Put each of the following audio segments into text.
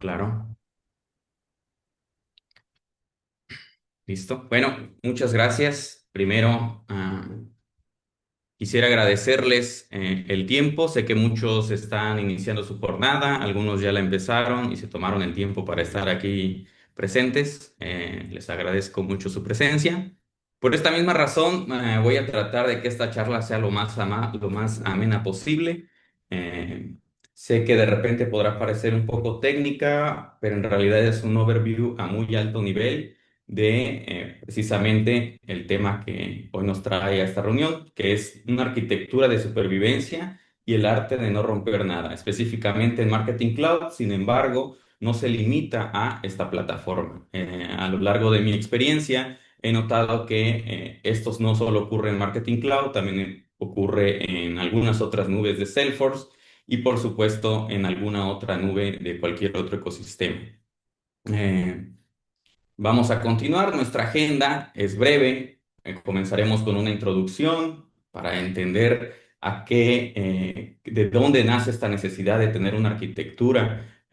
Claro, listo. Bueno, muchas gracias. Primero, quisiera agradecerles el tiempo. Sé que muchos están iniciando su jornada, algunos ya la empezaron y se tomaron el tiempo para estar aquí presentes. Les agradezco mucho su presencia. Por esta misma razón, voy a tratar de que esta charla sea lo más amena posible. Eh, Sé que de repente podrá parecer un poco técnica, pero en realidad es un overview a muy alto nivel de precisamente el tema que hoy nos trae a esta reunión, que es una arquitectura de supervivencia y el arte de no romper nada, específicamente en Marketing Cloud. Sin embargo, no se limita a esta plataforma. A lo largo de mi experiencia, he notado que estos no solo ocurre en Marketing Cloud, también ocurre en algunas otras nubes de Salesforce y por supuesto en alguna otra nube de cualquier otro ecosistema. Eh, Vamos a continuar. Nuestra agenda es breve. Comenzaremos con una introducción para entender de dónde nace esta necesidad de tener una arquitectura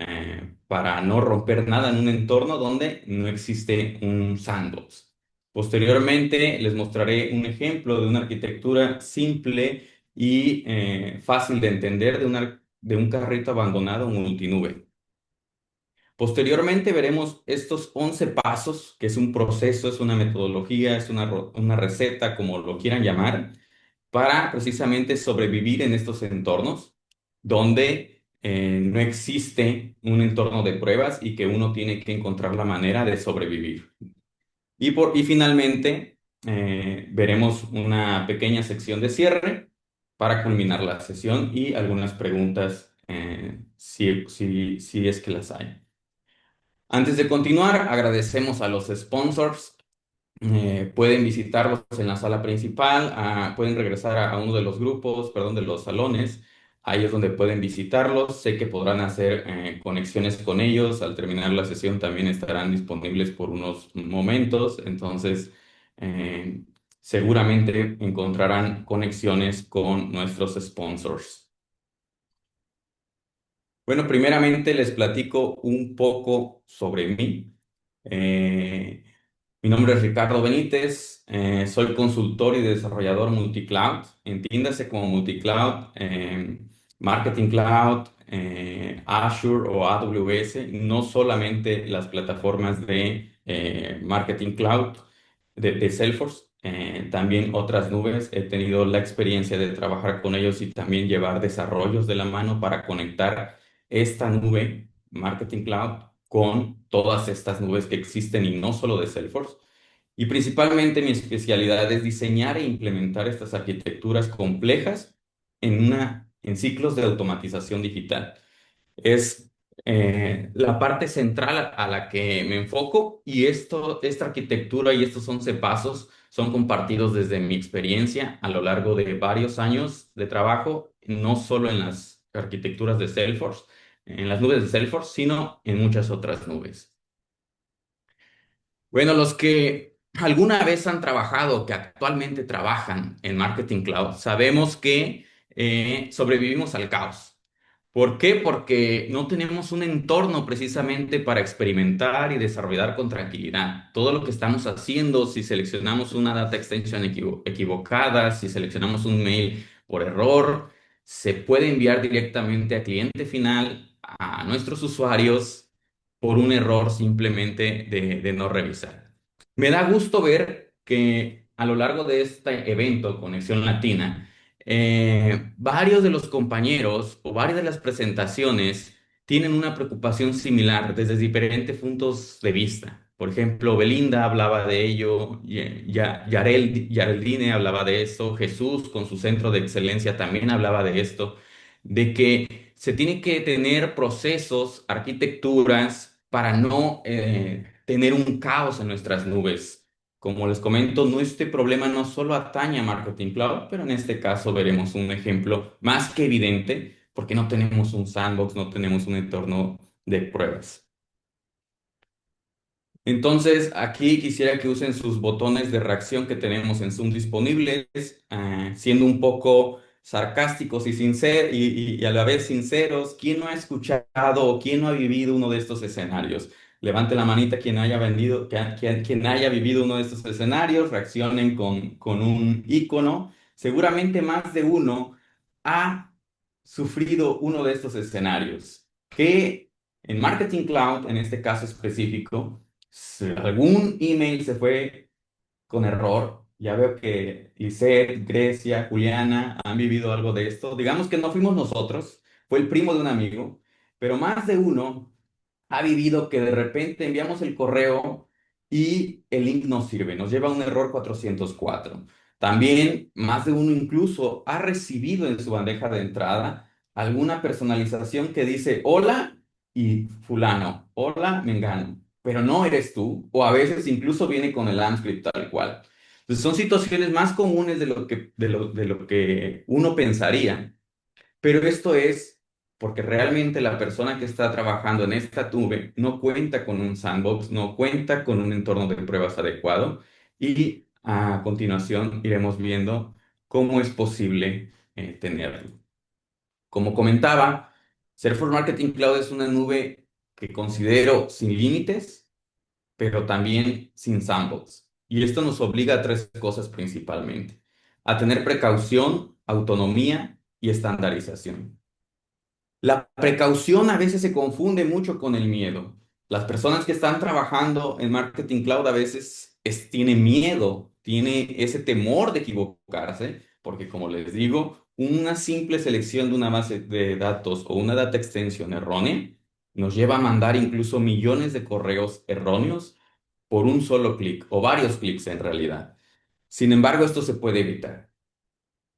para no romper nada en un entorno donde no existe un sandbox. Posteriormente, les mostraré un ejemplo de una arquitectura simple y fácil de entender de un carrito abandonado multinube. Posteriormente veremos estos 11 pasos, que es un proceso, es una metodología, es una receta, como lo quieran llamar, para precisamente sobrevivir en estos entornos donde no existe un entorno de pruebas y que uno tiene que encontrar la manera de sobrevivir. Y finalmente veremos una pequeña sección de cierre para culminar la sesión y algunas preguntas si es que las hay. Antes de continuar, agradecemos a los sponsors. Pueden visitarlos en la sala principal, pueden regresar a uno de los grupos, perdón, de los salones. Ahí es donde pueden visitarlos. Sé que podrán hacer conexiones con ellos. Al terminar la sesión también estarán disponibles por unos momentos. Entonces, eh, seguramente encontrarán conexiones con nuestros sponsors. Bueno, primeramente les platico un poco sobre mí. Eh, Mi nombre es Ricardo Benítez, soy consultor y desarrollador multicloud. Entiéndase como multicloud, Marketing Cloud, Azure o AWS, no solamente las plataformas de Marketing Cloud de Salesforce, también otras nubes. He tenido la experiencia de trabajar con ellos y también llevar desarrollos de la mano para conectar esta nube, Marketing Cloud, con todas estas nubes que existen y no solo de Salesforce. Y principalmente mi especialidad es diseñar e implementar estas arquitecturas complejas en ciclos de automatización digital. Es la parte central a la que me enfoco y esta arquitectura y estos 11 pasos son compartidos desde mi experiencia a lo largo de varios años de trabajo, no solo en las arquitecturas de Salesforce, en las nubes de Salesforce, sino en muchas otras nubes. Bueno, los que alguna vez han trabajado, que actualmente trabajan en Marketing Cloud, sabemos que sobrevivimos al caos. ¿Por qué? Porque no tenemos un entorno precisamente para experimentar y desarrollar con tranquilidad. Todo lo que estamos haciendo, si seleccionamos una data extension equivocada, si seleccionamos un mail por error, se puede enviar directamente a cliente final, a nuestros usuarios por un error simplemente de no revisar. Me da gusto ver que a lo largo de este evento, Conexión Latina, varios de los compañeros o varias de las presentaciones tienen una preocupación similar desde diferentes puntos de vista. Por ejemplo, Belinda hablaba de ello, Yareldine hablaba de eso, Jesús con su centro de excelencia también hablaba de esto, de que se tiene que tener procesos, arquitecturas para no tener un caos en nuestras nubes. Como les comento, este problema no solo atañe a Marketing Cloud, pero en este caso veremos un ejemplo más que evidente porque no tenemos un sandbox, no tenemos un entorno de pruebas. Entonces, aquí quisiera que usen sus botones de reacción que tenemos en Zoom disponibles, siendo un poco sarcásticos y a la vez sinceros. ¿Quién no ha escuchado o quién no ha vivido uno de estos escenarios? Levante la manita quien haya quien haya vivido uno de estos escenarios, reaccionen con un icono. Seguramente más de uno ha sufrido uno de estos escenarios. Que en Marketing Cloud, en este caso específico, si algún email se fue con error. Ya veo que Lisette, Grecia, Juliana han vivido algo de esto. Digamos que no fuimos nosotros, fue el primo de un amigo, pero más de uno ha vivido que de repente enviamos el correo y el link no sirve, nos lleva a un error 404. También más de uno incluso ha recibido en su bandeja de entrada alguna personalización que dice hola y fulano, hola mengano, pero no eres tú, o a veces incluso viene con el AMP tal cual. Entonces son situaciones más comunes de lo que uno pensaría. Pero esto es porque realmente la persona que está trabajando en esta nube no cuenta con un sandbox, no cuenta con un entorno de pruebas adecuado y a continuación iremos viendo cómo es posible tenerlo. Como comentaba, Salesforce Marketing Cloud es una nube que considero sin límites, pero también sin sandbox. Y esto nos obliga a tres cosas principalmente: a tener precaución, autonomía y estandarización. La precaución a veces se confunde mucho con el miedo. Las personas que están trabajando en Marketing Cloud a veces tienen miedo, tiene ese temor de equivocarse, porque como les digo, una simple selección de una base de datos o una data extension errónea nos lleva a mandar incluso millones de correos erróneos por un solo clic o varios clics en realidad. Sin embargo, esto se puede evitar.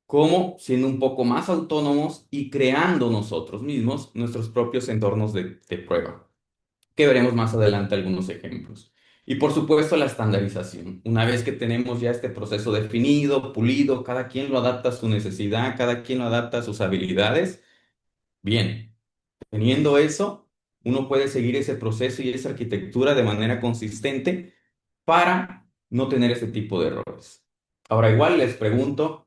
¿Cómo? Siendo un poco más autónomos y creando nosotros mismos nuestros propios entornos de prueba, que veremos más adelante algunos ejemplos. Y por supuesto la estandarización. Una vez que tenemos ya este proceso definido, pulido, cada quien lo adapta a su necesidad, cada quien lo adapta a sus habilidades. Bien, teniendo eso, uno puede seguir ese proceso y esa arquitectura de manera consistente para no tener ese tipo de errores. Ahora, igual les pregunto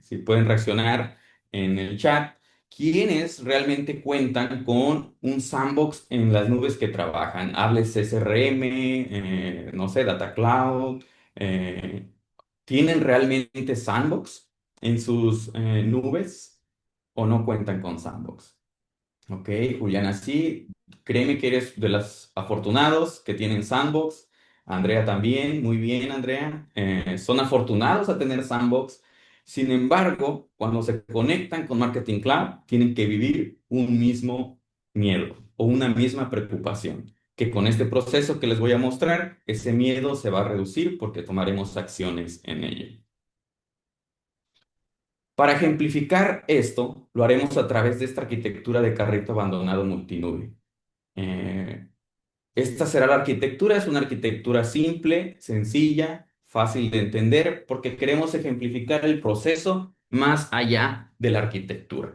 si pueden reaccionar en el chat, ¿quiénes realmente cuentan con un sandbox en las nubes que trabajan? Háblese CRM, no sé, Data Cloud. eh, ¿Tienen realmente sandbox en sus nubes o no cuentan con sandbox? Ok, Juliana, sí, créeme que eres de los afortunados que tienen Sandbox. Andrea también, muy bien, Andrea. Son afortunados a tener Sandbox. Sin embargo, cuando se conectan con Marketing Cloud, tienen que vivir un mismo miedo o una misma preocupación. Que con este proceso que les voy a mostrar, ese miedo se va a reducir porque tomaremos acciones en ello. Para ejemplificar esto, lo haremos a través de esta arquitectura de carrito abandonado multinube. Eh, Esta será la arquitectura, es una arquitectura simple, sencilla, fácil de entender, porque queremos ejemplificar el proceso más allá de la arquitectura.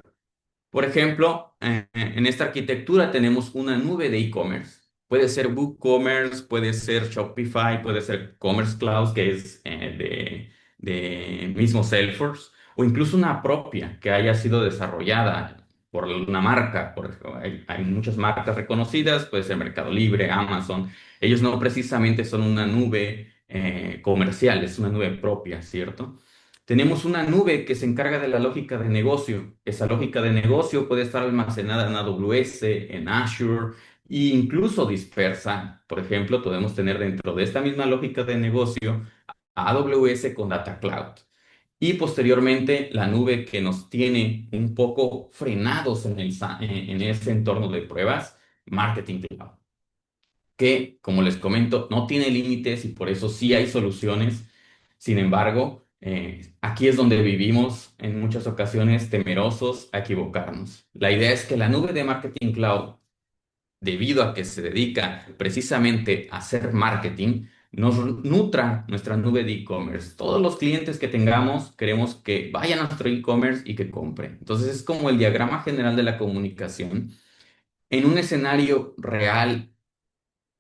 Por ejemplo, en esta arquitectura tenemos una nube de e-commerce. Puede ser WooCommerce, puede ser Shopify, puede ser Commerce Cloud, que es de mismo Salesforce, o incluso una propia que haya sido desarrollada por una marca. Hay muchas marcas reconocidas, puede ser Mercado Libre, Amazon. Ellos no precisamente son una nube comercial, es una nube propia, ¿cierto? Tenemos una nube que se encarga de la lógica de negocio. Esa lógica de negocio puede estar almacenada en AWS, en Azure e incluso dispersa. Por ejemplo, podemos tener dentro de esta misma lógica de negocio AWS con Data Cloud. Y posteriormente la nube que nos tiene un poco frenados en ese entorno de pruebas, Marketing Cloud, que, como les comento, no tiene límites y por eso sí hay soluciones. Sin embargo, aquí es donde vivimos en muchas ocasiones temerosos a equivocarnos. La idea es que la nube de Marketing Cloud, debido a que se dedica precisamente a hacer marketing, nos nutra nuestra nube de e-commerce. Todos los clientes que tengamos queremos que vayan a nuestro e-commerce y que compren. Entonces es como el diagrama general de la comunicación. En un escenario real,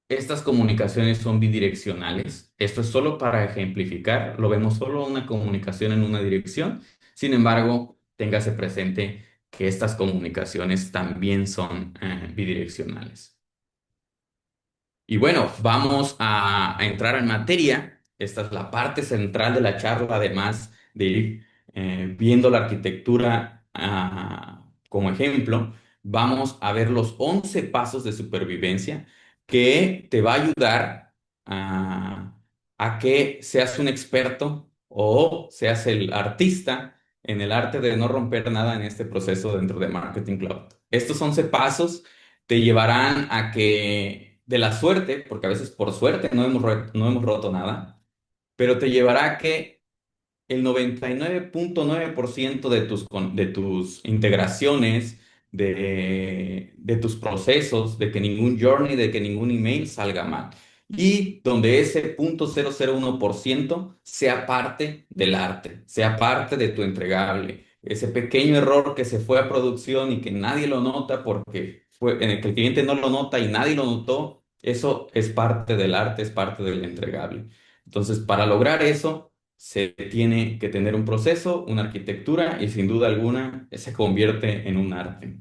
estas comunicaciones son bidireccionales. Esto es solo para ejemplificar. Lo vemos solo una comunicación en una dirección. Sin embargo, téngase presente que estas comunicaciones también son bidireccionales. Y bueno, vamos a entrar en materia. Esta es la parte central de la charla, además de ir viendo la arquitectura como ejemplo. Vamos a ver los 11 pasos de supervivencia que te va a ayudar a, a que seas un experto o seas el artista en el arte de no romper nada en este proceso dentro de Marketing Cloud. Estos 11 pasos te llevarán a que, de la suerte, porque a veces por suerte no hemos roto nada, pero te llevará a que el 99.9% de tus integraciones, de tus procesos, de que ningún journey, de que ningún email salga mal. Y donde ese 0.001% sea parte del arte, sea parte de tu entregable. Ese pequeño error que se fue a producción y que nadie lo nota porque fue, en el que el cliente no lo nota y nadie lo notó, eso es parte del arte, es parte del entregable. Entonces, para lograr eso, se tiene que tener un proceso, una arquitectura y sin duda alguna se convierte en un arte.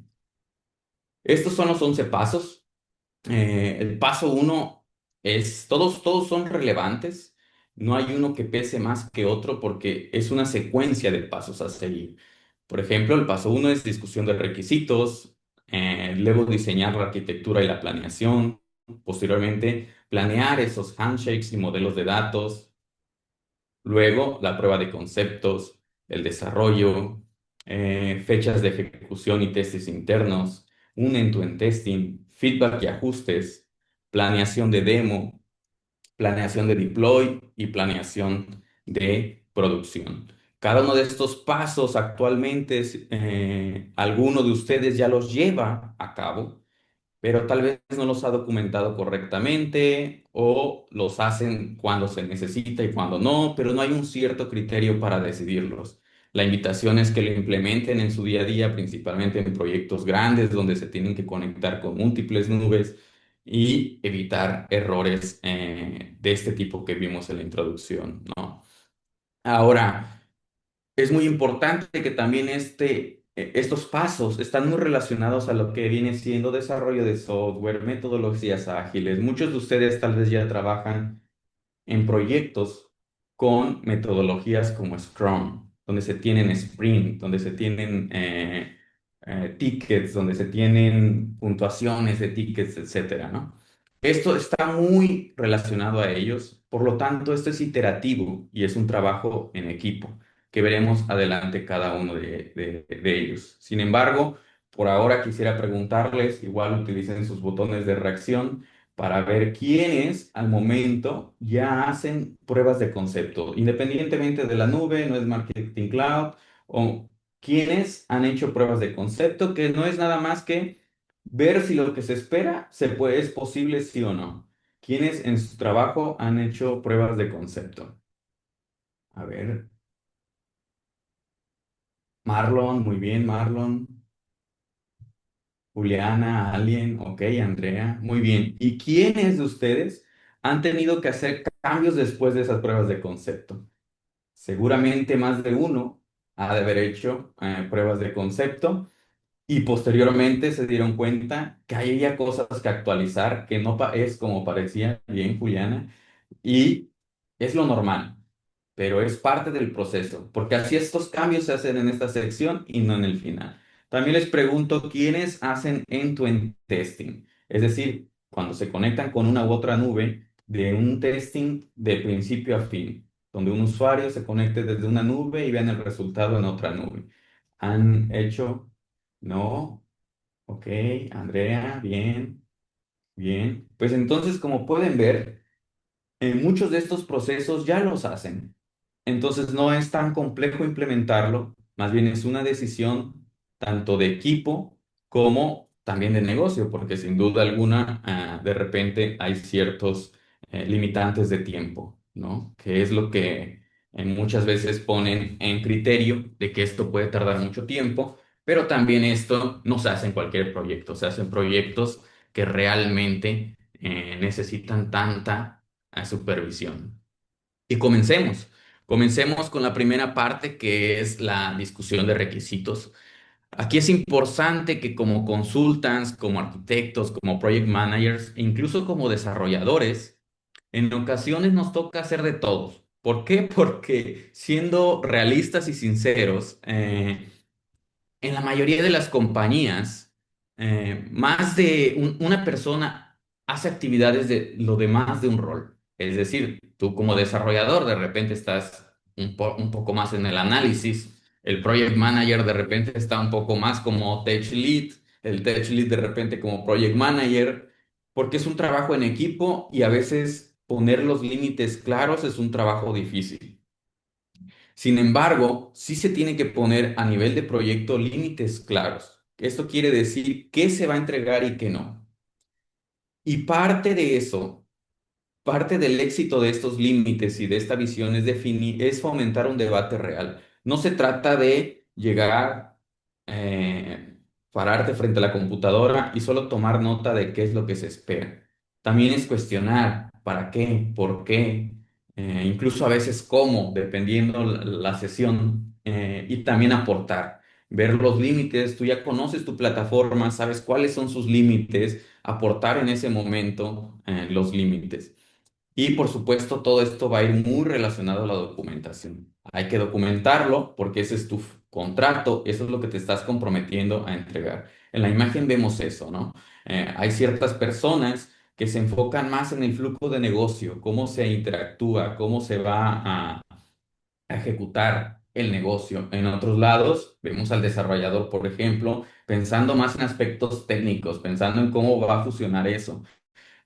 Estos son los 11 pasos. El paso uno es, todos son relevantes. No hay uno que pese más que otro porque es una secuencia de pasos a seguir. Por ejemplo, el paso uno es discusión de requisitos, luego diseñar la arquitectura y la planeación, posteriormente planear esos handshakes y modelos de datos. Luego, la prueba de conceptos, el desarrollo, fechas de ejecución y testes internos, un end-to-end testing, feedback y ajustes, planeación de demo, planeación de deploy y planeación de producción. Cada uno de estos pasos actualmente, alguno de ustedes ya los lleva a cabo, pero tal vez no los ha documentado correctamente o los hacen cuando se necesita y cuando no, pero no hay un cierto criterio para decidirlos. La invitación es que lo implementen en su día a día, principalmente en proyectos grandes donde se tienen que conectar con múltiples nubes y evitar errores de este tipo que vimos en la introducción, ¿no? Ahora, es muy importante que también estos pasos están muy relacionados a lo que viene siendo desarrollo de software, metodologías ágiles. Muchos de ustedes tal vez ya trabajan en proyectos con metodologías como Scrum, donde se tienen sprint, donde se tienen tickets, donde se tienen puntuaciones de tickets, etcétera, ¿no? Esto está muy relacionado a ellos, por lo tanto, esto es iterativo y es un trabajo en equipo que veremos adelante cada uno de ellos. Sin embargo, por ahora quisiera preguntarles, igual utilicen sus botones de reacción para ver quiénes al momento ya hacen pruebas de concepto, independientemente de la nube, no es Marketing Cloud, o quiénes han hecho pruebas de concepto, que no es nada más que ver si lo que se espera es posible sí o no. ¿Quiénes en su trabajo han hecho pruebas de concepto? A ver, Marlon, muy bien, Marlon. Juliana, Alien, ok, Andrea, muy bien. ¿Y quiénes de ustedes han tenido que hacer cambios después de esas pruebas de concepto? Seguramente más de uno ha de haber hecho pruebas de concepto y posteriormente se dieron cuenta que había cosas que actualizar, que no es como parecía bien, Juliana, y es lo normal, pero es parte del proceso, porque así estos cambios se hacen en esta sección y no en el final. También les pregunto quiénes hacen end-to-end testing, es decir, cuando se conectan con una u otra nube, de un testing de principio a fin, donde un usuario se conecte desde una nube y vean el resultado en otra nube. ¿Han hecho? No. Ok, Andrea, bien, bien. Pues entonces, como pueden ver, muchos de estos procesos ya los hacen. Entonces no es tan complejo implementarlo, más bien es una decisión tanto de equipo como también de negocio, porque sin duda alguna, de repente hay ciertos limitantes de tiempo, ¿no? Que es lo que muchas veces ponen en criterio de que esto puede tardar mucho tiempo, pero también esto no se hace en cualquier proyecto, se hacen proyectos que realmente necesitan tanta supervisión. Y comencemos. Comencemos con la primera parte, que es la discusión de requisitos. Aquí es importante que como consultants, como arquitectos, como project managers, e incluso como desarrolladores, en ocasiones nos toca hacer de todos. ¿Por qué? Porque siendo realistas y sinceros, en la mayoría de las compañías, más de una persona hace actividades de lo demás de un rol. Es decir, tú como desarrollador de repente estás un poco más en el análisis, el project manager de repente está un poco más como tech lead, el tech lead de repente como project manager, porque es un trabajo en equipo y a veces poner los límites claros es un trabajo difícil. Sin embargo, sí se tiene que poner a nivel de proyecto límites claros. Esto quiere decir qué se va a entregar y qué no. Y parte de eso, parte del éxito de estos límites y de esta visión es definir, es fomentar un debate real. No se trata de llegar, pararte frente a la computadora y solo tomar nota de qué es lo que se espera. También es cuestionar para qué, por qué, incluso a veces cómo, dependiendo la sesión, y también aportar. Ver los límites, tú ya conoces tu plataforma, sabes cuáles son sus límites, aportar en ese momento los límites. Y por supuesto, todo esto va a ir muy relacionado a la documentación. Hay que documentarlo porque ese es tu contrato, eso es lo que te estás comprometiendo a entregar. En la imagen vemos eso, ¿no? Hay ciertas personas que se enfocan más en el flujo de negocio, cómo se interactúa, cómo se va a ejecutar el negocio. En otros lados, vemos al desarrollador, por ejemplo, pensando más en aspectos técnicos, pensando en cómo va a funcionar eso.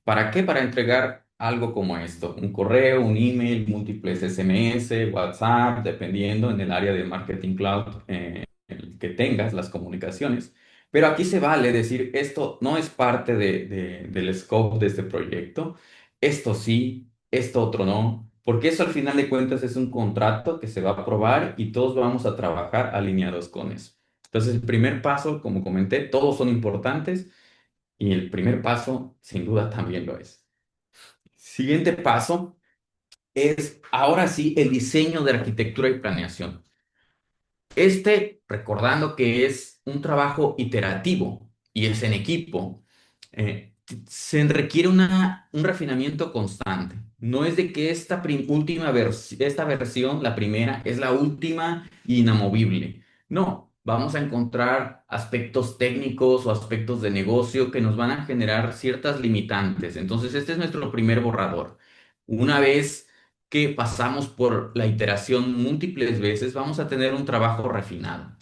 ¿Para qué? Para entregar algo como esto, un correo, un email, múltiples SMS, WhatsApp, dependiendo en el área de marketing cloud el que tengas, las comunicaciones. Pero aquí se vale decir, esto no es parte del scope de este proyecto, esto sí, esto otro no, porque eso al final de cuentas es un contrato que se va a aprobar y todos vamos a trabajar alineados con eso. Entonces, el primer paso, como comenté, todos son importantes y el primer paso, sin duda, también lo es. Siguiente paso es, ahora sí, el diseño de arquitectura y planeación. Recordando que es un trabajo iterativo y es en equipo, se requiere un refinamiento constante. No es de que esta versión, la primera, es la última e inamovible. No, vamos a encontrar aspectos técnicos o aspectos de negocio que nos van a generar ciertas limitantes. Entonces, este es nuestro primer borrador. Una vez que pasamos por la iteración múltiples veces, vamos a tener un trabajo refinado.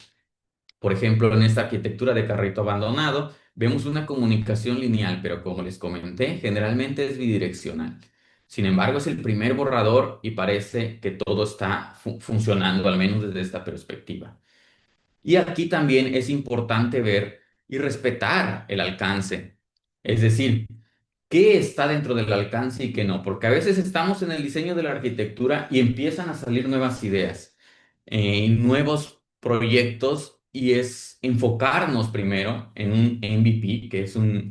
Por ejemplo, en esta arquitectura de carrito abandonado, vemos una comunicación lineal, pero como les comenté, generalmente es bidireccional. Sin embargo, es el primer borrador y parece que todo está funcionando, al menos desde esta perspectiva. Y aquí también es importante ver y respetar el alcance. Es decir, qué está dentro del alcance y qué no, porque a veces estamos en el diseño de la arquitectura y empiezan a salir nuevas ideas, nuevos proyectos y es enfocarnos primero en un MVP, que es un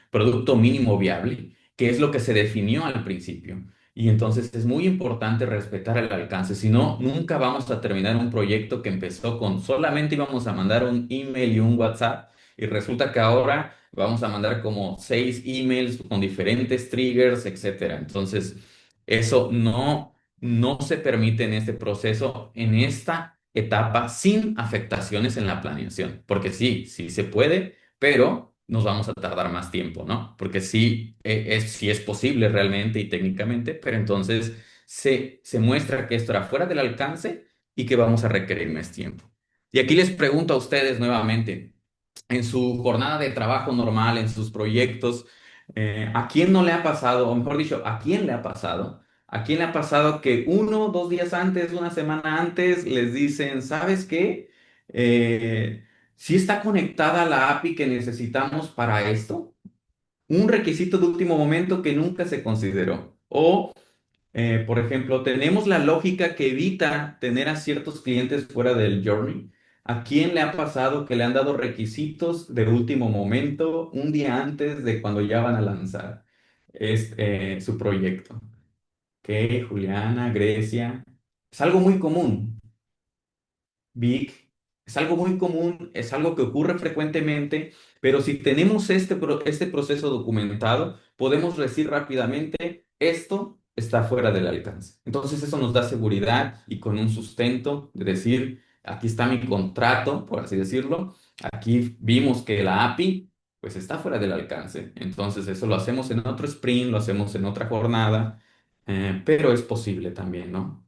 producto mínimo viable, que es lo que se definió al principio. Y entonces es muy importante respetar el alcance, si no, nunca vamos a terminar un proyecto que empezó con solamente íbamos a mandar un email y un WhatsApp y resulta que ahora vamos a mandar como 6 emails con diferentes triggers, etcétera. Entonces, eso no se permite en este proceso, en esta etapa, sin afectaciones en la planeación. Porque sí, sí se puede, pero nos vamos a tardar más tiempo, ¿no? Porque sí, sí es posible realmente y técnicamente, pero entonces se muestra que esto era fuera del alcance y que vamos a requerir más tiempo. Y aquí les pregunto a ustedes nuevamente en su jornada de trabajo normal, en sus proyectos, ¿a quién no le ha pasado, o mejor dicho, a quién le ha pasado? ¿A quién le ha pasado que 1, 2 días antes, una semana antes, les dicen, ¿sabes qué? Si está conectada la API que necesitamos para esto, un requisito de último momento que nunca se consideró. O por ejemplo, tenemos la lógica que evita tener a ciertos clientes fuera del journey. ¿A quién le ha pasado que le han dado requisitos de último momento, un día antes de cuando ya van a lanzar su proyecto? Ok, Juliana, Grecia. Es algo muy común. Vic, es algo muy común, es algo que ocurre frecuentemente, pero si tenemos este proceso documentado, podemos decir rápidamente, esto está fuera del alcance. Entonces eso nos da seguridad y con un sustento de decir, aquí está mi contrato, por así decirlo, aquí vimos que la API pues está fuera del alcance. Entonces eso lo hacemos en otro sprint, lo hacemos en otra jornada, pero es posible también, ¿no?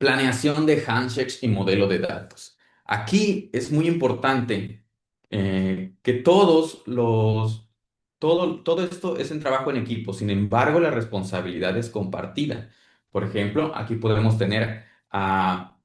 Planeación de handshakes y modelo de datos. Aquí es muy importante que todo esto es en trabajo en equipo, sin embargo, la responsabilidad es compartida. Por ejemplo, aquí podemos tener a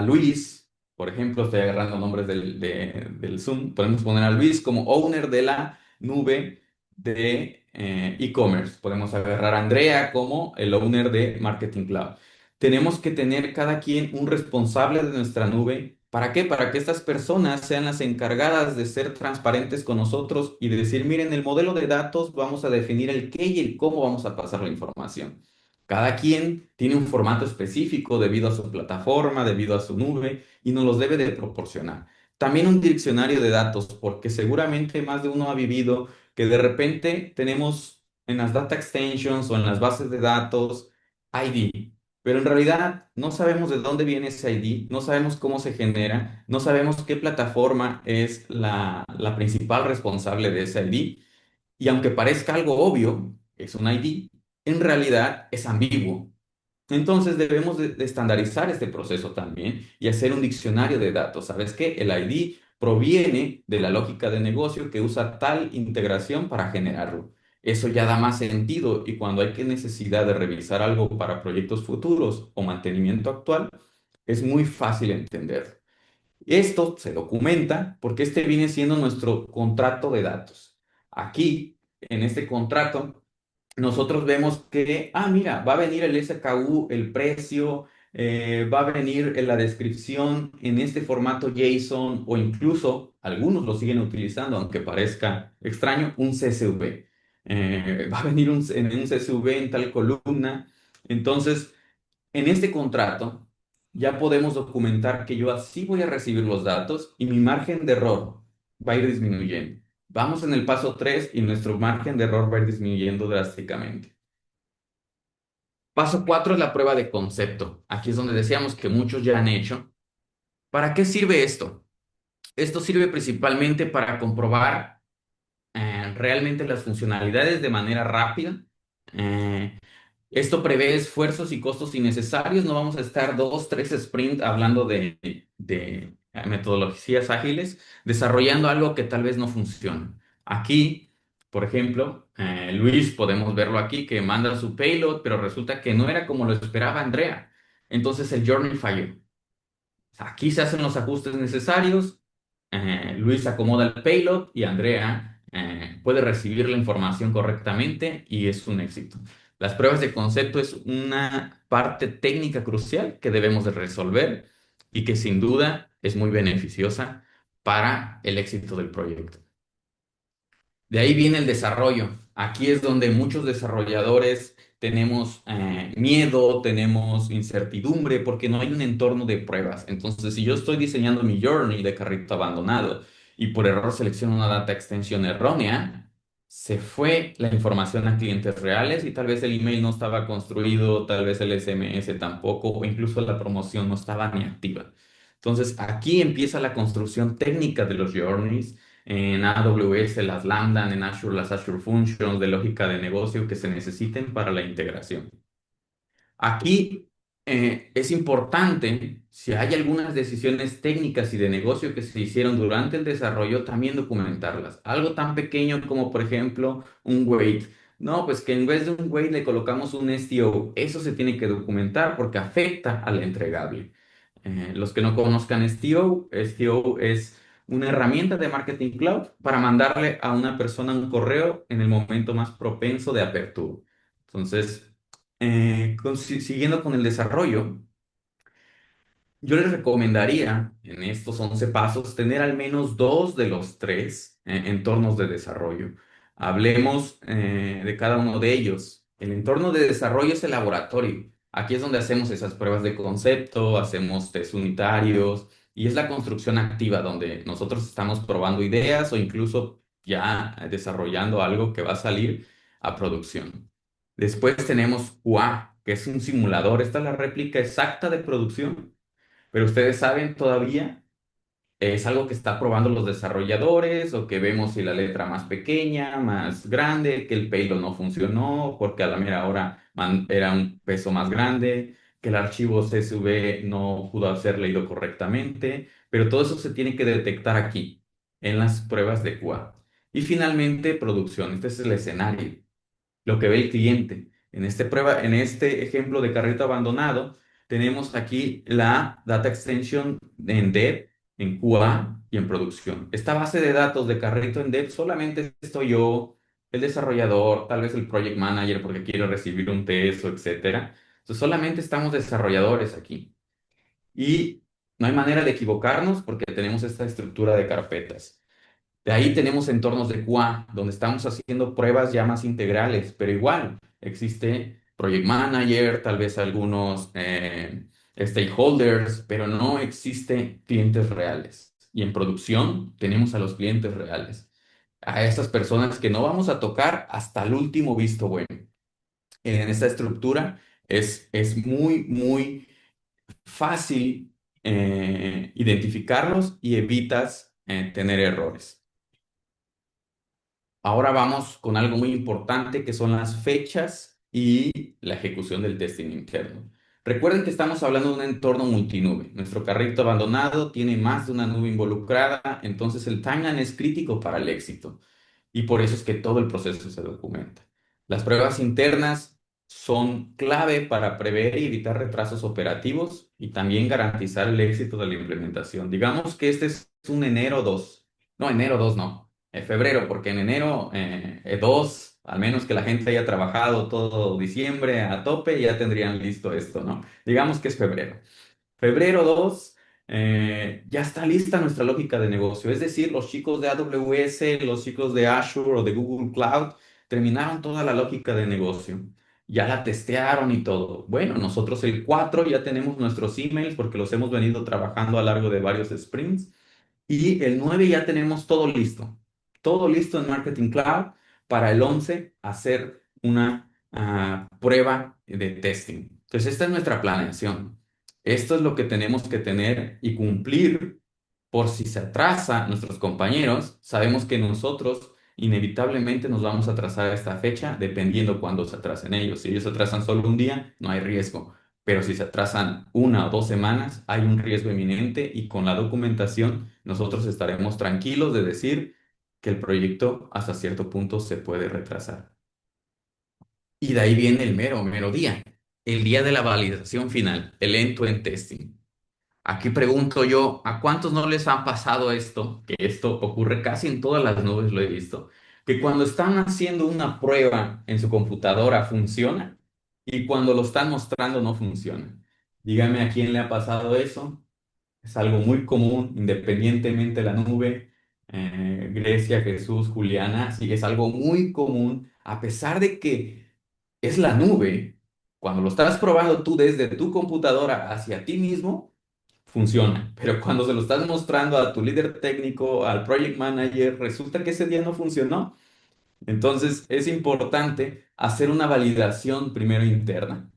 Luis, por ejemplo, estoy agarrando nombres del Zoom, podemos poner a Luis como owner de la nube de e-commerce, podemos agarrar a Andrea como el owner de Marketing Cloud. Tenemos que tener cada quien un responsable de nuestra nube. ¿Para qué? Para que estas personas sean las encargadas de ser transparentes con nosotros y de decir, miren, el modelo de datos vamos a definir el qué y el cómo vamos a pasar la información. Cada quien tiene un formato específico debido a su plataforma, debido a su nube y nos los debe de proporcionar. También un diccionario de datos, porque seguramente más de uno ha vivido que de repente tenemos en las data extensions o en las bases de datos ID, pero en realidad no sabemos de dónde viene ese ID, no sabemos cómo se genera, no sabemos qué plataforma es la principal responsable de ese ID. Y aunque parezca algo obvio, es un ID, en realidad es ambiguo. Entonces debemos de estandarizar este proceso también y hacer un diccionario de datos. ¿Sabes qué? El ID proviene de la lógica de negocio que usa tal integración para generarlo. Eso ya da más sentido y cuando hay que necesidad de revisar algo para proyectos futuros o mantenimiento actual, es muy fácil entender. Esto se documenta porque este viene siendo nuestro contrato de datos. Aquí, en este contrato, nosotros vemos que, mira, va a venir el SKU, el precio, va a venir en la descripción en este formato JSON o incluso algunos lo siguen utilizando, aunque parezca extraño, un CSV. Va a venir en un CSV en tal columna. Entonces, en este contrato ya podemos documentar que yo así voy a recibir los datos y mi margen de error va a ir disminuyendo. Vamos en el paso 3 y nuestro margen de error va a ir disminuyendo drásticamente. Paso 4 es la prueba de concepto. Aquí es donde decíamos que muchos ya han hecho. ¿Para qué sirve esto? Esto sirve principalmente para comprobar realmente las funcionalidades de manera rápida. Eh, Esto prevé esfuerzos y costos innecesarios. No vamos a estar 2, 3 sprints hablando de metodologías ágiles, desarrollando algo que tal vez no funcione. Aquí, por ejemplo, Luis, podemos verlo aquí, que manda su payload, pero resulta que no era como lo esperaba Andrea. Entonces el journey falló. Aquí se hacen los ajustes necesarios, Luis acomoda el payload y Andrea puede recibir la información correctamente y es un éxito. Las pruebas de concepto es una parte técnica crucial que debemos de resolver y que sin duda es muy beneficiosa para el éxito del proyecto. De ahí viene el desarrollo. Aquí es donde muchos desarrolladores tenemos miedo, tenemos incertidumbre porque no hay un entorno de pruebas. Entonces, si yo estoy diseñando mi journey de carrito abandonado y por error selecciono una data extensión errónea, se fue la información a clientes reales y tal vez el email no estaba construido, tal vez el SMS tampoco, o incluso la promoción no estaba ni activa. Entonces, aquí empieza la construcción técnica de los journeys en AWS las Lambda, en Azure las Azure Functions de lógica de negocio que se necesiten para la integración. Aquí es importante, si hay algunas decisiones técnicas y de negocio que se hicieron durante el desarrollo, también documentarlas. Algo tan pequeño como, por ejemplo, un wait. No, pues que en vez de un wait le colocamos un STO. Eso se tiene que documentar porque afecta al entregable. Los que no conozcan STO es una herramienta de Marketing Cloud para mandarle a una persona un correo en el momento más propenso de apertura. Entonces, siguiendo con el desarrollo, yo les recomendaría en estos 11 pasos tener al menos dos de los tres entornos de desarrollo. Hablemos de cada uno de ellos. El entorno de desarrollo es el laboratorio. Aquí es donde hacemos esas pruebas de concepto, hacemos test unitarios y es la construcción activa donde nosotros estamos probando ideas o incluso ya desarrollando algo que va a salir a producción. Después tenemos QA, que es un simulador. Esta es la réplica exacta de producción, pero ustedes saben todavía es algo que está probando los desarrolladores o que vemos si la letra más pequeña, más grande, que el payload no funcionó porque a la mera hora era un peso más grande, que el archivo CSV no pudo ser leído correctamente, pero todo eso se tiene que detectar aquí, en las pruebas de QA. Y finalmente, producción. Este es el escenario lo que ve el cliente. En este ejemplo de carrito abandonado, tenemos aquí la data extension en dev, en QA y en producción. Esta base de datos de carrito en dev solamente estoy yo, el desarrollador, tal vez el project manager porque quiero recibir un test o etcétera. Entonces, solamente estamos desarrolladores aquí. Y no hay manera de equivocarnos porque tenemos esta estructura de carpetas. De ahí tenemos entornos de QA, donde estamos haciendo pruebas ya más integrales, pero igual existe Project Manager, tal vez algunos stakeholders, pero no existe clientes reales. Y en producción tenemos a los clientes reales, a esas personas que no vamos a tocar hasta el último visto bueno. En esta estructura es muy fácil identificarlos y evitas tener errores. Ahora vamos con algo muy importante que son las fechas y la ejecución del testing interno. Recuerden que estamos hablando de un entorno multinube. Nuestro carrito abandonado tiene más de una nube involucrada, entonces el timeline es crítico para el éxito y por eso es que todo el proceso se documenta. Las pruebas internas son clave para prever y evitar retrasos operativos y también garantizar el éxito de la implementación. Digamos que este es un enero 2. No, enero 2 no, febrero, porque en enero 2, al menos que la gente haya trabajado todo diciembre a tope, ya tendrían listo esto, ¿no? Digamos que es febrero. Febrero 2, ya está lista nuestra lógica de negocio. Es decir, los chicos de AWS, los chicos de Azure o de Google Cloud terminaron toda la lógica de negocio. Ya la testearon y todo. Bueno, nosotros el 4 ya tenemos nuestros emails porque los hemos venido trabajando a lo largo de varios sprints. Y el 9 ya tenemos todo listo. Todo listo en Marketing Cloud para el 11 hacer una prueba de testing. Entonces, esta es nuestra planeación. Esto es lo que tenemos que tener y cumplir por si se atrasa nuestros compañeros. Sabemos que nosotros inevitablemente nos vamos a atrasar a esta fecha dependiendo cuándo se atrasen ellos. Si ellos se atrasan solo un día, no hay riesgo. Pero si se atrasan 1 o 2 semanas, hay un riesgo inminente y con la documentación nosotros estaremos tranquilos de decir que el proyecto hasta cierto punto se puede retrasar. Y de ahí viene el mero día, el día de la validación final, el end-to-end testing. Aquí pregunto yo, ¿a cuántos no les ha pasado esto? Que esto ocurre casi en todas las nubes, lo he visto. Que cuando están haciendo una prueba en su computadora funciona y cuando lo están mostrando no funciona. Dígame a quién le ha pasado eso. Es algo muy común, independientemente de la nube. Grecia, Jesús, Juliana, sí, es algo muy común, a pesar de que es la nube. Cuando lo estás probando tú desde tu computadora hacia ti mismo, funciona. Pero cuando se lo estás mostrando a tu líder técnico, al project manager, resulta que ese día no funcionó. Entonces es importante hacer una validación primero interna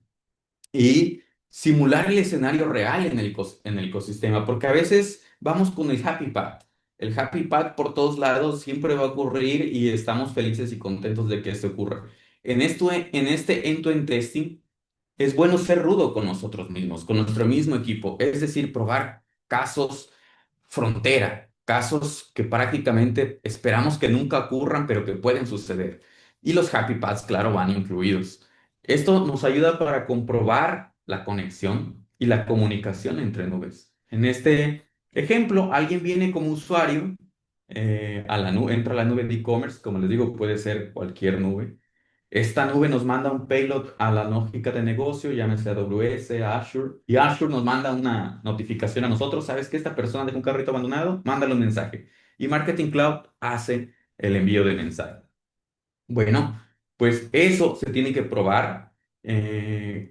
y simular el escenario real en el ecosistema, porque a veces vamos con el happy path. El happy path por todos lados siempre va a ocurrir y estamos felices y contentos de que esto ocurra. En este end-to-end testing, es bueno ser rudo con nosotros mismos, con nuestro mismo equipo, es decir, probar casos frontera, casos que prácticamente esperamos que nunca ocurran, pero que pueden suceder. Y los happy paths, claro, van incluidos. Esto nos ayuda para comprobar la conexión y la comunicación entre nubes. En este ejemplo, alguien viene como usuario a la nube, entra a la nube de e-commerce, como les digo, puede ser cualquier nube. Esta nube nos manda un payload a la lógica de negocio, llámese AWS, Azure, y Azure nos manda una notificación a nosotros, ¿sabes que esta persona dejó un carrito abandonado? Mándale un mensaje. Y Marketing Cloud hace el envío del mensaje. Bueno, pues eso se tiene que probar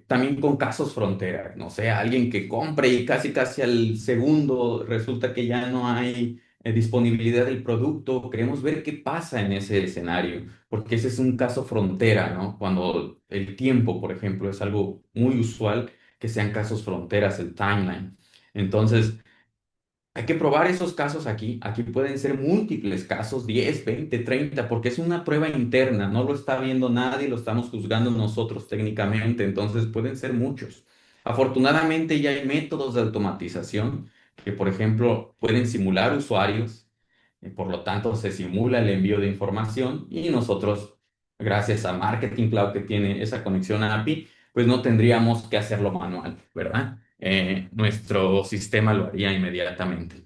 También con casos frontera, no sé, alguien que compre y casi casi al segundo resulta que ya no hay disponibilidad del producto. Queremos ver qué pasa en ese escenario, porque ese es un caso frontera, ¿no? Cuando el tiempo, por ejemplo, es algo muy usual que sean casos fronteras, el timeline. Entonces, hay que probar esos casos aquí. Aquí pueden ser múltiples casos, 10, 20, 30, porque es una prueba interna, no lo está viendo nadie, lo estamos juzgando nosotros técnicamente, entonces pueden ser muchos. Afortunadamente ya hay métodos de automatización que, por ejemplo, pueden simular usuarios, por lo tanto se simula el envío de información y nosotros, gracias a Marketing Cloud que tiene esa conexión a API, pues no tendríamos que hacerlo manual, ¿verdad? Nuestro sistema lo haría inmediatamente.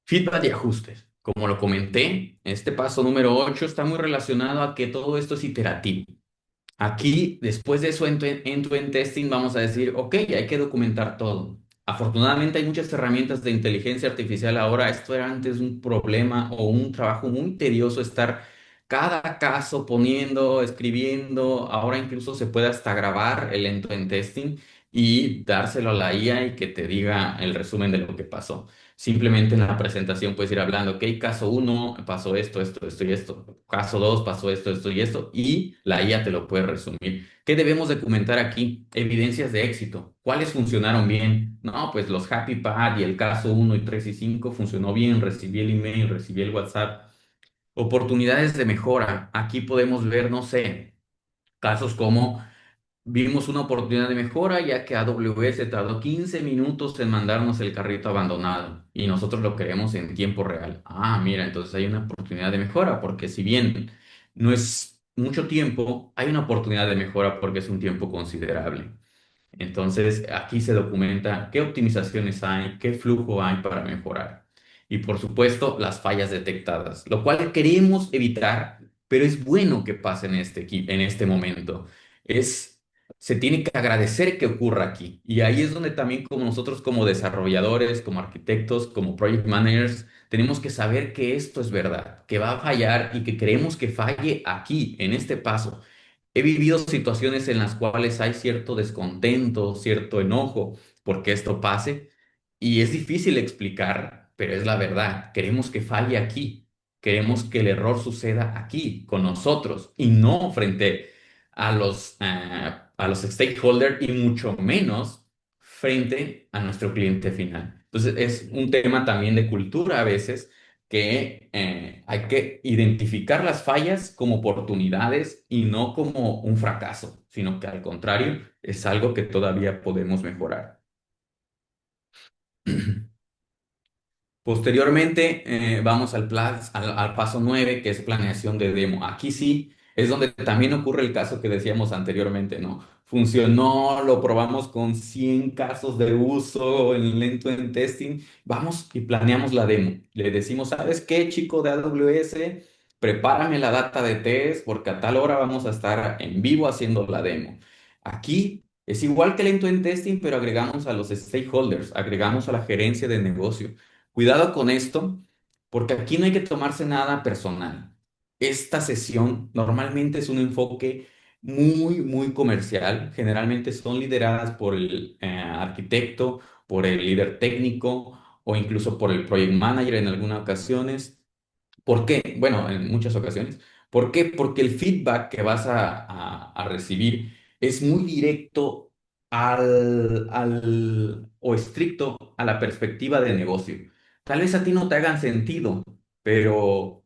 Feedback y ajustes. Como lo comenté, este paso número 8 está muy relacionado a que todo esto es iterativo. Aquí, después de eso, end-to-end testing, vamos a decir, ok, hay que documentar todo. Afortunadamente hay muchas herramientas de inteligencia artificial ahora. Esto era antes un problema o un trabajo muy tedioso estar cada caso poniendo, escribiendo. Ahora incluso se puede hasta grabar el end-to-end testing y dárselo a la IA y que te diga el resumen de lo que pasó. Simplemente en la presentación puedes ir hablando, ok, caso uno pasó esto, esto, esto y esto. Caso 2 pasó esto, esto y esto. Y la IA te lo puede resumir. ¿Qué debemos documentar aquí? Evidencias de éxito. ¿Cuáles funcionaron bien? No, pues los Happy Pad y el caso uno y 3 y 5 funcionó bien. Recibí el email, recibí el WhatsApp. Oportunidades de mejora. Aquí podemos ver, no sé, casos como vimos una oportunidad de mejora ya que AWS tardó 15 minutos en mandarnos el carrito abandonado y nosotros lo queremos en tiempo real. Ah, mira, entonces hay una oportunidad de mejora porque si bien no es mucho tiempo, hay una oportunidad de mejora porque es un tiempo considerable. Entonces, aquí se documenta qué optimizaciones hay, qué flujo hay para mejorar. Y por supuesto, las fallas detectadas, lo cual queremos evitar, pero es bueno que pase en en este momento. Es, se tiene que agradecer que ocurra aquí. Y ahí es donde también como nosotros como desarrolladores, como arquitectos, como project managers, tenemos que saber que esto es verdad, que va a fallar y que queremos que falle aquí, en este paso. He vivido situaciones en las cuales hay cierto descontento, cierto enojo porque esto pase y es difícil explicar, pero es la verdad. Queremos que falle aquí, queremos que el error suceda aquí, con nosotros y no frente a los stakeholders y mucho menos frente a nuestro cliente final. Entonces es un tema también de cultura a veces que hay que identificar las fallas como oportunidades y no como un fracaso, sino que al contrario, es algo que todavía podemos mejorar. Posteriormente, vamos al paso 9 que es planeación de demo. Aquí sí es donde también ocurre el caso que decíamos anteriormente, ¿no? Funcionó, lo probamos con 100 casos de uso en lento en testing. Vamos y planeamos la demo. Le decimos, ¿sabes qué, chico de AWS? Prepárame la data de test porque a tal hora vamos a estar en vivo haciendo la demo. Aquí es igual que lento en testing, pero agregamos a los stakeholders, agregamos a la gerencia de negocio. Cuidado con esto, porque aquí no hay que tomarse nada personal. Esta sesión normalmente es un enfoque muy comercial. Generalmente son lideradas por el arquitecto, por el líder técnico o incluso por el project manager en algunas ocasiones. ¿Por qué? Bueno, en muchas ocasiones. ¿Por qué? Porque el feedback que vas a recibir es muy directo o estricto a la perspectiva de negocio. Tal vez a ti no te hagan sentido, pero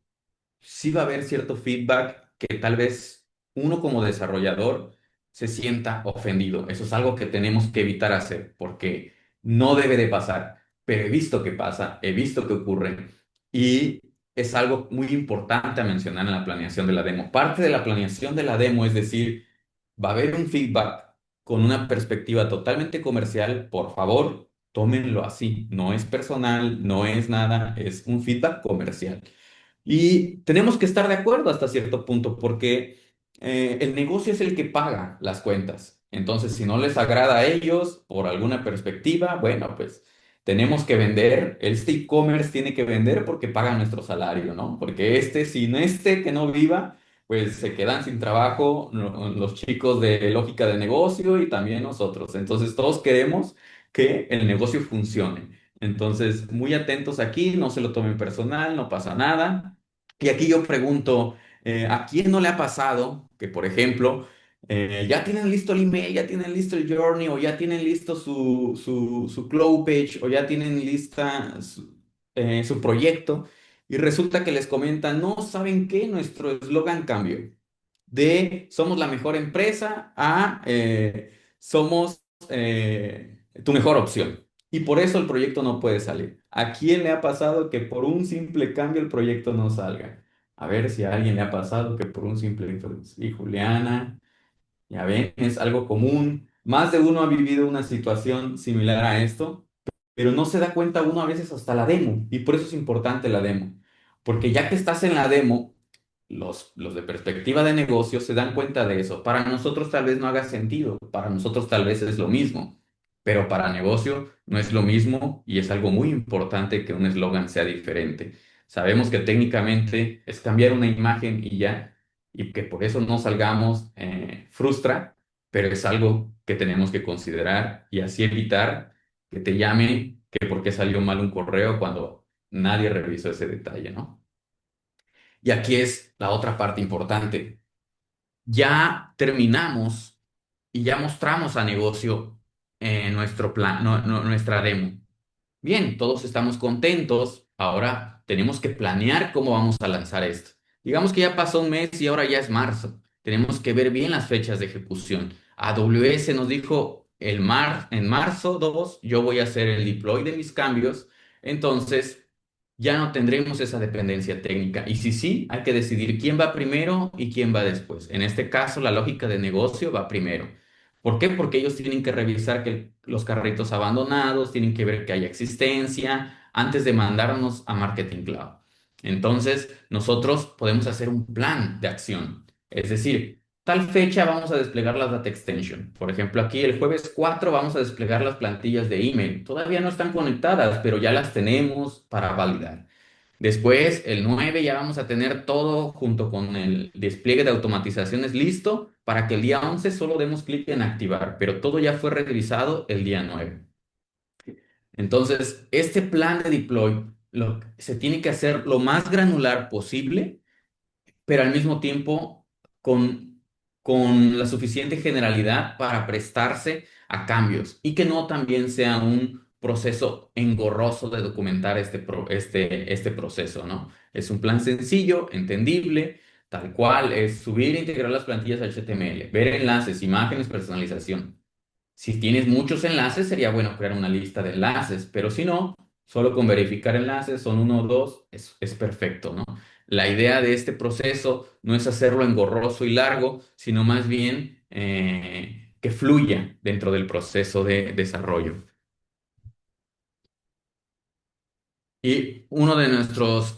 sí va a haber cierto feedback que tal vez uno como desarrollador se sienta ofendido. Eso es algo que tenemos que evitar hacer porque no debe de pasar. Pero he visto que pasa, he visto que ocurre y es algo muy importante a mencionar en la planeación de la demo. Parte de la planeación de la demo es decir, va a haber un feedback con una perspectiva totalmente comercial. Por favor, tómenlo así. No es personal, no es nada, es un feedback comercial. Y tenemos que estar de acuerdo hasta cierto punto, porque el negocio es el que paga las cuentas. Entonces, si no les agrada a ellos por alguna perspectiva, bueno, pues tenemos que vender. Este e-commerce tiene que vender porque paga nuestro salario, ¿no? Porque este, sin este que no viva, pues se quedan sin trabajo los chicos de lógica de negocio y también nosotros. Entonces todos queremos que el negocio funcione. Entonces, muy atentos aquí, no se lo tomen personal, no pasa nada. Y aquí yo pregunto, ¿a quién no le ha pasado que, por ejemplo, ya tienen listo el email, ya tienen listo el journey, o ya tienen listo su Cloud Page, o ya tienen lista su proyecto, y resulta que les comentan, no, ¿saben qué? Nuestro eslogan cambió de somos la mejor empresa a somos tu mejor opción. Y por eso el proyecto no puede salir. ¿A quién le ha pasado que por un simple cambio el proyecto no salga? A ver si a alguien le ha pasado que por un simple... Y Juliana, ya ven, es algo común. Más de uno ha vivido una situación similar a esto, pero no se da cuenta uno a veces hasta la demo. Y por eso es importante la demo. Porque ya que estás en la demo, los de perspectiva de negocio se dan cuenta de eso. Para nosotros tal vez no haga sentido, para nosotros tal vez es lo mismo, pero para negocio no es lo mismo y es algo muy importante que un eslogan sea diferente. Sabemos que técnicamente es cambiar una imagen y ya, y que por eso no salgamos frustra, pero es algo que tenemos que considerar y así evitar que te llame que por qué salió mal un correo cuando nadie revisó ese detalle, ¿no? Y aquí es la otra parte importante. Ya terminamos y ya mostramos a negocio nuestro plan, nuestra demo. Bien, todos estamos contentos. Ahora tenemos que planear cómo vamos a lanzar esto. Digamos que ya pasó un mes y ahora ya es marzo. Tenemos que ver bien las fechas de ejecución. AWS nos dijo en marzo 2 yo voy a hacer el deploy de mis cambios. Entonces ya no tendremos esa dependencia técnica. Y si sí, hay que decidir quién va primero y quién va después. En este caso, la lógica de negocio va primero. ¿Por qué? Porque ellos tienen que revisar que los carritos abandonados, tienen que ver que haya existencia antes de mandarnos a Marketing Cloud. Entonces, nosotros podemos hacer un plan de acción. Es decir, tal fecha vamos a desplegar las data extension. Por ejemplo, aquí el jueves 4 vamos a desplegar las plantillas de email. Todavía no están conectadas, pero ya las tenemos para validar. Después, el 9 ya vamos a tener todo junto con el despliegue de automatizaciones listo para que el día 11 solo demos clic en activar, pero todo ya fue revisado el día 9. Entonces, este plan de deploy se tiene que hacer lo más granular posible pero al mismo tiempo con la suficiente generalidad para prestarse a cambios y que no también sea un proceso engorroso de documentar este proceso, ¿no? Es un plan sencillo, entendible, tal cual, es subir e integrar las plantillas HTML, ver enlaces, imágenes, personalización. Si tienes muchos enlaces, sería bueno crear una lista de enlaces, pero si no, solo con verificar enlaces, son uno o dos, es perfecto, ¿no? La idea de este proceso no es hacerlo engorroso y largo, sino más bien que fluya dentro del proceso de desarrollo. Y uno de nuestros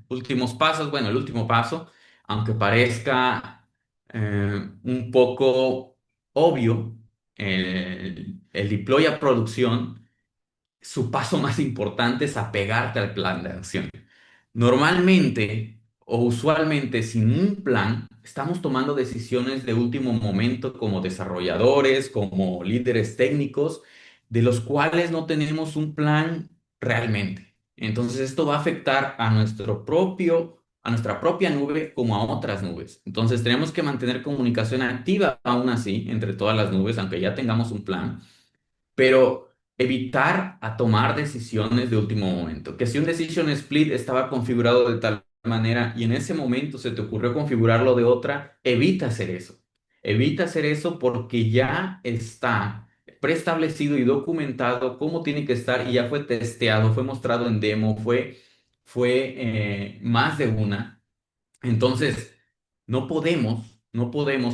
últimos pasos, bueno, el último paso, aunque parezca un poco obvio, el deploy a producción, su paso más importante es apegarte al plan de acción. Normalmente o usualmente sin un plan, estamos tomando decisiones de último momento como desarrolladores, como líderes técnicos, de los cuales no tenemos un plan realmente. Entonces esto va a afectar a nuestra propia nube como a otras nubes. Entonces tenemos que mantener comunicación activa aún así entre todas las nubes, aunque ya tengamos un plan, pero evitar a tomar decisiones de último momento. Que si un decision split estaba configurado de tal manera y en ese momento se te ocurrió configurarlo de otra, evita hacer eso. Evita hacer eso porque ya está preestablecido y documentado cómo tiene que estar y ya fue testeado, fue mostrado en demo, fue más de una. Entonces, no podemos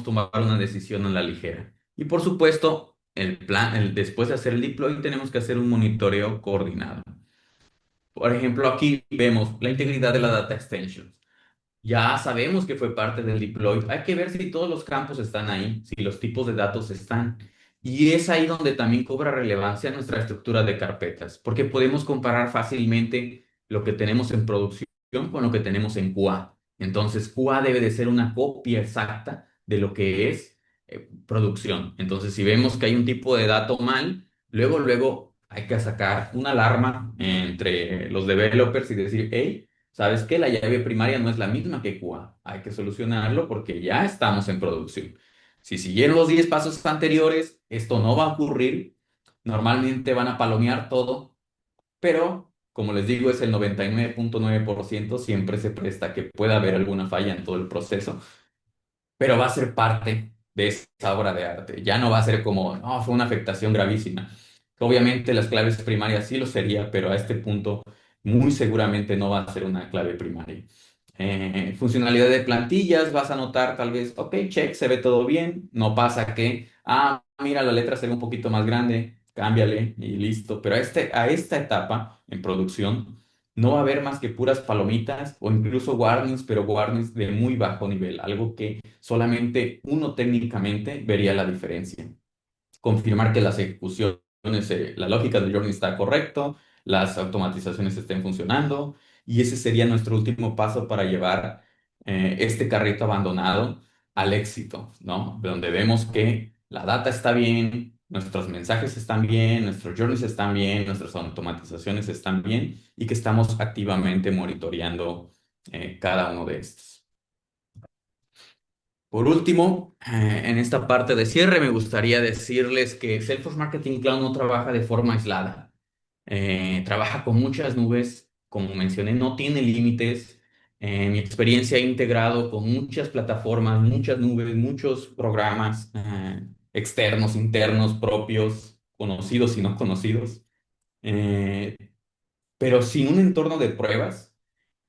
tomar una decisión a la ligera. Y por supuesto, después de hacer el deploy, tenemos que hacer un monitoreo coordinado. Por ejemplo, aquí vemos la integridad de la data extensions. Ya sabemos que fue parte del deploy. Hay que ver si todos los campos están ahí, si los tipos de datos están. Y es ahí donde también cobra relevancia nuestra estructura de carpetas, porque podemos comparar fácilmente lo que tenemos en producción con lo que tenemos en QA. Entonces, QA debe de ser una copia exacta de lo que es producción. Entonces, si vemos que hay un tipo de dato mal, luego hay que sacar una alarma entre los developers y decir, hey, ¿sabes qué? La llave primaria no es la misma que QA. Hay que solucionarlo porque ya estamos en producción. Si siguieron los 10 pasos anteriores, esto no va a ocurrir. Normalmente van a palomear todo, pero como les digo, es el 99.9%, siempre se presta que pueda haber alguna falla en todo el proceso, pero va a ser parte de esa obra de arte. Ya no va a ser como, no, fue una afectación gravísima. Obviamente las claves primarias sí lo sería, pero a este punto muy seguramente no va a ser una clave primaria. Funcionalidad de plantillas, vas a notar tal vez, ok, check, se ve todo bien, no pasa que, mira, la letra se ve un poquito más grande, cámbiale y listo. Pero a esta etapa en producción no va a haber más que puras palomitas o incluso warnings, pero warnings de muy bajo nivel, algo que solamente uno técnicamente vería la diferencia. Confirmar que las ejecuciones, la lógica del journey está correcto, las automatizaciones estén funcionando, y ese sería nuestro último paso para llevar este carrito abandonado al éxito, ¿no? Donde vemos que la data está bien, nuestros mensajes están bien, nuestros journeys están bien, nuestras automatizaciones están bien y que estamos activamente monitoreando cada uno de estos. Por último, en esta parte de cierre, me gustaría decirles que Salesforce Marketing Cloud no trabaja de forma aislada. Trabaja con muchas nubes, como mencioné, no tiene límites. En mi experiencia he integrado con muchas plataformas, muchas nubes, muchos programas externos, internos, propios, conocidos y no conocidos. Eh, pero sin un entorno de pruebas,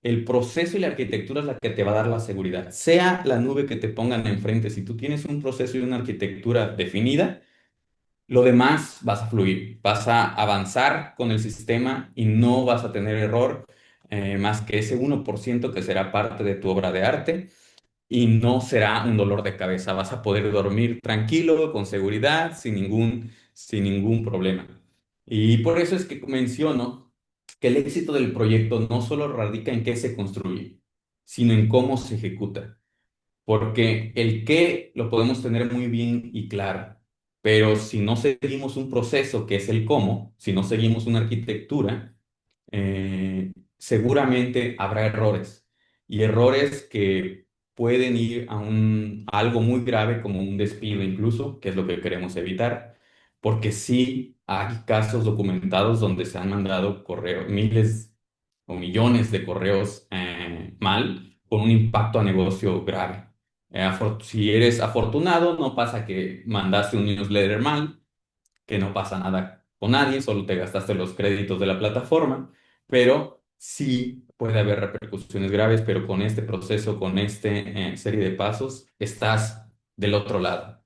el proceso y la arquitectura es la que te va a dar la seguridad. Sea la nube que te pongan enfrente, si tú tienes un proceso y una arquitectura definida, lo demás vas a fluir, vas a avanzar con el sistema y no vas a tener error más que ese 1% que será parte de tu obra de arte y no será un dolor de cabeza. Vas a poder dormir tranquilo, con seguridad, sin ningún problema. Y por eso es que menciono que el éxito del proyecto no solo radica en qué se construye, sino en cómo se ejecuta. Porque el qué lo podemos tener muy bien y claro, pero si no seguimos un proceso que es el cómo, si no seguimos una arquitectura, seguramente habrá errores y errores que pueden ir a algo muy grave como un despido incluso, que es lo que queremos evitar, porque sí hay casos documentados donde se han mandado correos, miles o millones de correos mal, con un impacto a negocio grave. Si eres afortunado, no pasa que mandaste un newsletter mal, que no pasa nada con nadie, solo te gastaste los créditos de la plataforma, pero sí puede haber repercusiones graves, pero con este proceso, con esta serie de pasos, estás del otro lado.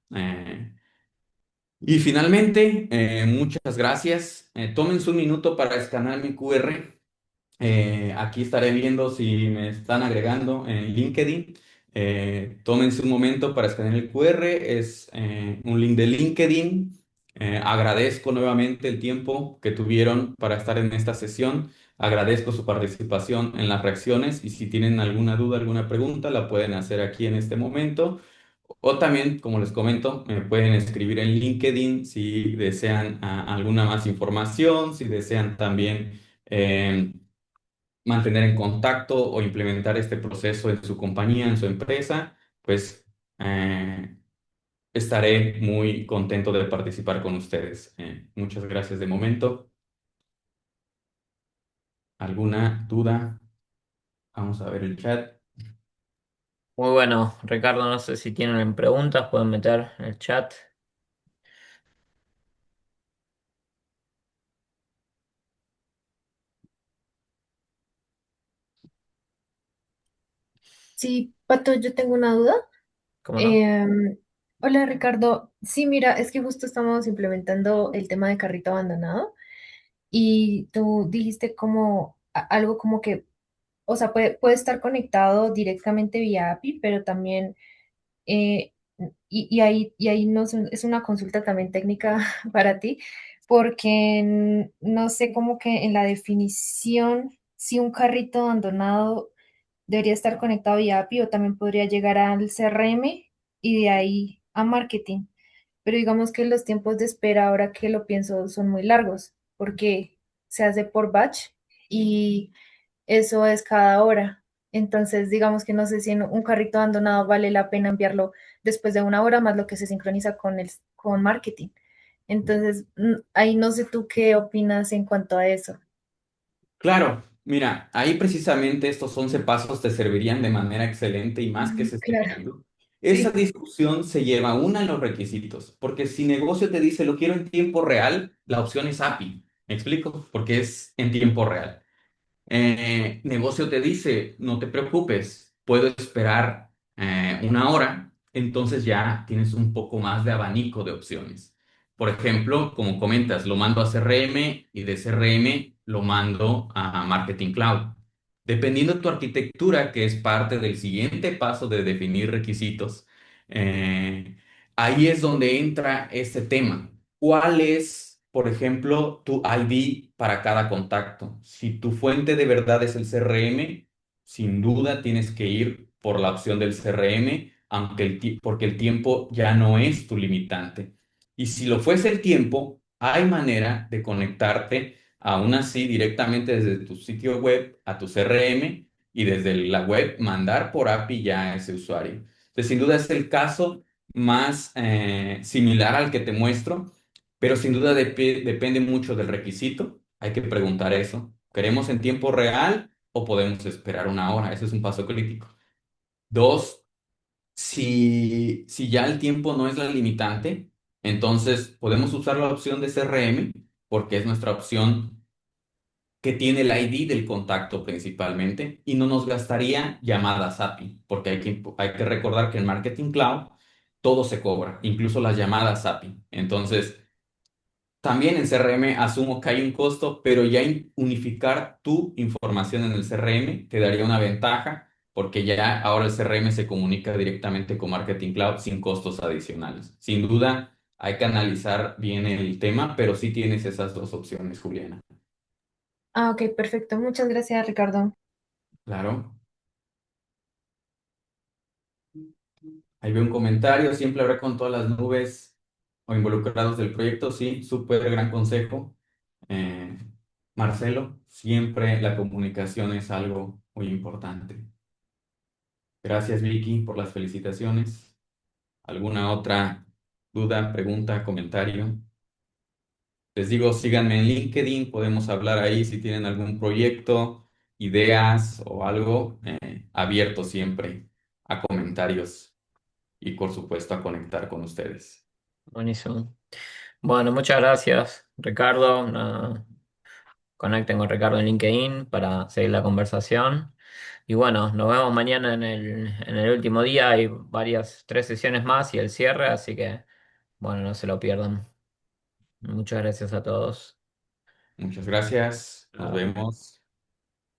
Y finalmente, muchas gracias. Tómense un minuto para escanear mi QR. Aquí estaré viendo si me están agregando en LinkedIn. Tómense un momento para escanear el QR. Es un link de LinkedIn. Agradezco nuevamente el tiempo que tuvieron para estar en esta sesión. Agradezco su participación en las reacciones y si tienen alguna duda, alguna pregunta, la pueden hacer aquí en este momento. O también, como les comento, me pueden escribir en LinkedIn si desean alguna más información, si desean también mantener en contacto o implementar este proceso en su compañía, en su empresa, pues estaré muy contento de participar con ustedes. Muchas gracias de momento. ¿Alguna duda? Vamos a ver el chat. Muy bueno, Ricardo, no sé si tienen preguntas, pueden meter en el chat. Sí, Pato, yo tengo una duda. ¿Cómo no? Em, Hola Ricardo, sí, mira, es que justo estamos implementando el tema de carrito abandonado y tú dijiste como algo como que, o sea, puede estar conectado directamente vía API, pero también, eh, y ahí no sé, es una consulta también técnica para ti, porque no sé cómo que en la definición, si un carrito abandonado debería estar conectado vía API o también podría llegar al CRM y de ahí a marketing. Pero digamos que los tiempos de espera, ahora que lo pienso, son muy largos porque se hace por batch y eso es cada hora. Entonces, digamos que no sé si en un carrito abandonado vale la pena enviarlo después de una hora más lo que se sincroniza con marketing. Entonces, ahí no sé tú qué opinas en cuanto a eso. Claro, mira, ahí precisamente estos 11 pasos te servirían de manera excelente y más que ese Claro, ejemplo. Esa sí. discusión se lleva una en los requisitos, porque si negocio te dice lo quiero en tiempo real, la opción es API. ¿Me explico? Porque es en tiempo real. Negocio te dice, no te preocupes, puedo esperar una hora, entonces ya tienes un poco más de abanico de opciones. Por ejemplo, como comentas, lo mando a CRM y de CRM lo mando a Marketing Cloud. Dependiendo de tu arquitectura, que es parte del siguiente paso de definir requisitos, eh, ahí es donde entra este tema. ¿Cuál es, por ejemplo, tu ID para cada contacto? Si tu fuente de verdad es el CRM, sin duda tienes que ir por la opción del CRM, porque el tiempo ya no es tu limitante. Y si lo fuese el tiempo, hay manera de conectarte aún así directamente desde tu sitio web a tu CRM y desde la web mandar por API ya a ese usuario. Entonces, sin duda es el caso más similar al que te muestro, pero sin duda depende mucho del requisito. Hay que preguntar eso. ¿Queremos en tiempo real o podemos esperar una hora? Ese es un paso crítico. Dos, si ya el tiempo no es la limitante, entonces podemos usar la opción de CRM porque es nuestra opción que tiene el ID del contacto principalmente y no nos gastaría llamadas API, porque hay que recordar que en Marketing Cloud todo se cobra, incluso las llamadas API. Entonces, también en CRM asumo que hay un costo, pero ya unificar tu información en el CRM te daría una ventaja, porque ya ahora el CRM se comunica directamente con Marketing Cloud sin costos adicionales. Sin duda, hay que analizar bien el tema, pero sí tienes esas dos opciones, Juliana. Ah, ok, perfecto. Muchas gracias, Ricardo. Claro. Ahí veo un comentario, siempre habrá con todas las nubes o involucrados del proyecto, sí, súper gran consejo. Eh, Marcelo, siempre la comunicación es algo muy importante. Gracias, Vicky, por las felicitaciones. ¿Alguna otra duda, pregunta, comentario? Les digo, síganme en LinkedIn, podemos hablar ahí si tienen algún proyecto, ideas o algo, abierto siempre a comentarios y por supuesto a conectar con ustedes. Buenísimo. Bueno, muchas gracias, Ricardo. Conecten con Ricardo en LinkedIn para seguir la conversación. Y bueno, nos vemos mañana en el último día. Hay tres sesiones más y el cierre, así que bueno, no se lo pierdan. Muchas gracias a todos. Muchas gracias, nos vemos.